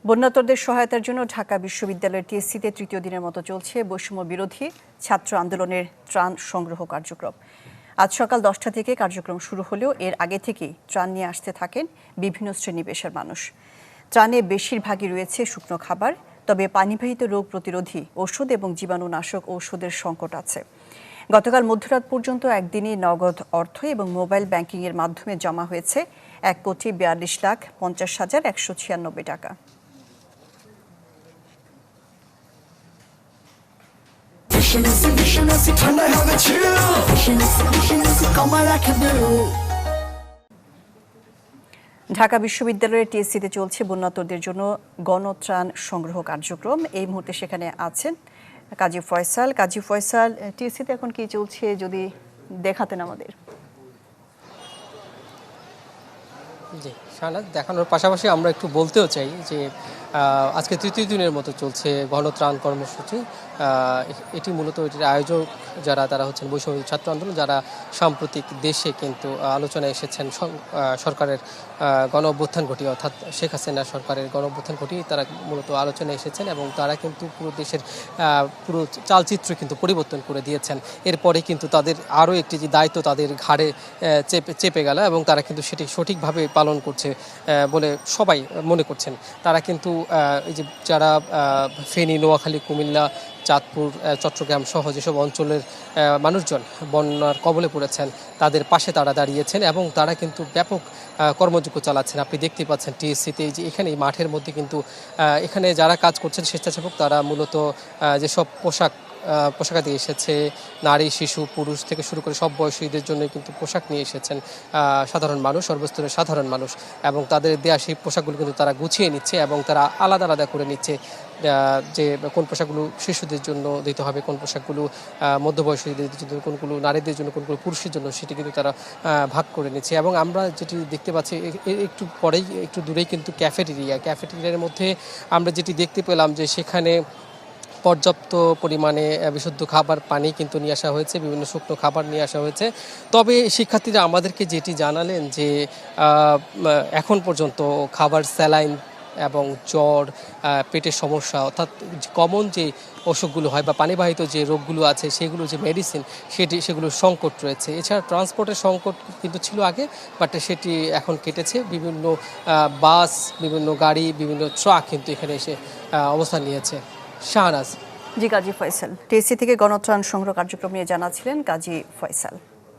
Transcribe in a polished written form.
বন্যার্তদের সহায়তার জন্য ঢাকা বিশ্ববিদ্যালয়ের টিএসসিতে তৃতীয় দিনের মতো চলছে বৈষম্য বিরোধী ছাত্র আন্দোলনের ত্রাণ সংগ্রহ কার্যক্রম। আজ সকাল 10টা থেকে কার্যক্রম শুরু হলেও এর আগে থেকেই ত্রাণ নিয়ে আসতে থাকেন বিভিন্ন শ্রেণী পেশার মানুষ। ত্রাণে বেশিরভাগই রয়েছে শুকনো খাবার, তবে পানিবাহিত রোগ প্রতিরোধী ওষুধ এবং জীবাণুনাশক ঔষধের সংকট আছে। গতকাল মধ্যরাত পর্যন্ত একদিনই নগদ অর্থ এবং মোবাইল ব্যাংকিংয়ের মাধ্যমে জমা হয়েছে 1,42,50,196 টাকা। ঢাকা বিশ্ববিদ্যালয়ের টিএসসিতে চলছে বন্যার্তদের জন্য গণত্রাণ সংগ্রহ কার্যক্রম। এই মুহূর্তে সেখানে আছেন কাজী ফয়সাল। কাজী ফয়সাল, টিএসসিতে এখন কি চলছে যদি দেখাতেন আমাদের। জি শাহনাজ, দেখানোর পাশাপাশি আমরা একটু বলতেও চাই যে আজকে তৃতীয় দিনের মতো চলছে গণত্রাণ কর্মসূচি। এটি মূলত এটির আয়োজক যারা তারা হচ্ছেন বৈষম্য ছাত্র আন্দোলন, যারা সাম্প্রতিক দেশে কিন্তু আলোচনায় এসেছেন সরকারের গণ অভ্যুত্থান ঘটিয়ে, অর্থাৎ শেখ হাসিনা সরকারের গণ অভ্যুত্থান ঘটিয়ে তারা মূলত আলোচনায় এসেছেন এবং তারা কিন্তু পুরো দেশের পুরো চালচিত্র কিন্তু পরিবর্তন করে দিয়েছেন। এরপরে কিন্তু তাদের আরও একটি যে দায়িত্ব তাদের ঘাড়ে চেপে গেল এবং তারা কিন্তু সেটি সঠিকভাবে পালন করছে বলে সবাই মনে করছেন। তারা কিন্তু এই যে যারা ফেনী, নোয়াখালী, কুমিল্লা, চাঁদপুর, চট্টগ্রাম সহ যেসব অঞ্চলের মানুষজন বন্যার কবলে পড়েছেন তাদের পাশে তারা দাঁড়িয়েছেন এবং তারা কিন্তু ব্যাপক কর্মযোগ্য চালাচ্ছেন। আপনি দেখতে পাচ্ছেন টিএসসিতে যে এখানে এই মাঠের মধ্যে কিন্তু এখানে যারা কাজ করছেন স্বেচ্ছাসেবক, তারা মূলত যেসব পোশাকাদি এসেছে, নারী, শিশু, পুরুষ থেকে শুরু করে সব বয়সীদের জন্য কিন্তু পোশাক নিয়ে এসেছেন সাধারণ মানুষ, সর্বস্তরের সাধারণ মানুষ, এবং তাদের দেয়া সেই পোশাকগুলো কিন্তু তারা গুছিয়ে নিচ্ছে এবং তারা আলাদা আলাদা করে নিচ্ছে যে কোন পোশাকগুলো শিশুদের জন্য দিতে হবে, কোন পোশাকগুলো মধ্যবয়সীদের জন্য, কোনগুলো নারীদের জন্য, কোনগুলো পুরুষের জন্য, সেটি কিন্তু তারা ভাগ করে নিচ্ছে। এবং আমরা যেটি দেখতে পাচ্ছি একটু পরেই একটু দূরেই কিন্তু ক্যাফেটেরিয়ার মধ্যে আমরা যেটি দেখতে পেলাম যে সেখানে পর্যাপ্ত পরিমাণে বিশুদ্ধ খাবার, পানি কিন্তু নিয়ে আসা হয়েছে, বিভিন্ন শুকনো খাবার নিয়ে আসা হয়েছে। তবে শিক্ষার্থীরা আমাদেরকে যেটি জানালেন যে এখন পর্যন্ত খাবার, স্যালাইন এবং জ্বর, পেটের সমস্যা, অর্থাৎ কমন যে অসুখগুলো হয় বা পানিবাহিত যে রোগগুলো আছে সেগুলো যে মেডিসিন সেগুলোর সংকট রয়েছে। এছাড়া ট্রান্সপোর্টের সংকট কিন্তু ছিল আগে, বাট সেটি এখন কেটেছে। বিভিন্ন বাস, বিভিন্ন গাড়ি, বিভিন্ন ট্রাক কিন্তু এখানে এসে অবস্থান নিয়েছে। শাহনাজ। জি, কাজী ফয়সাল। টিএসসি থেকে গণত্রাণ সংগ্রহ কার্যক্রম নিয়ে জানাচ্ছিলেন কাজী ফয়সাল।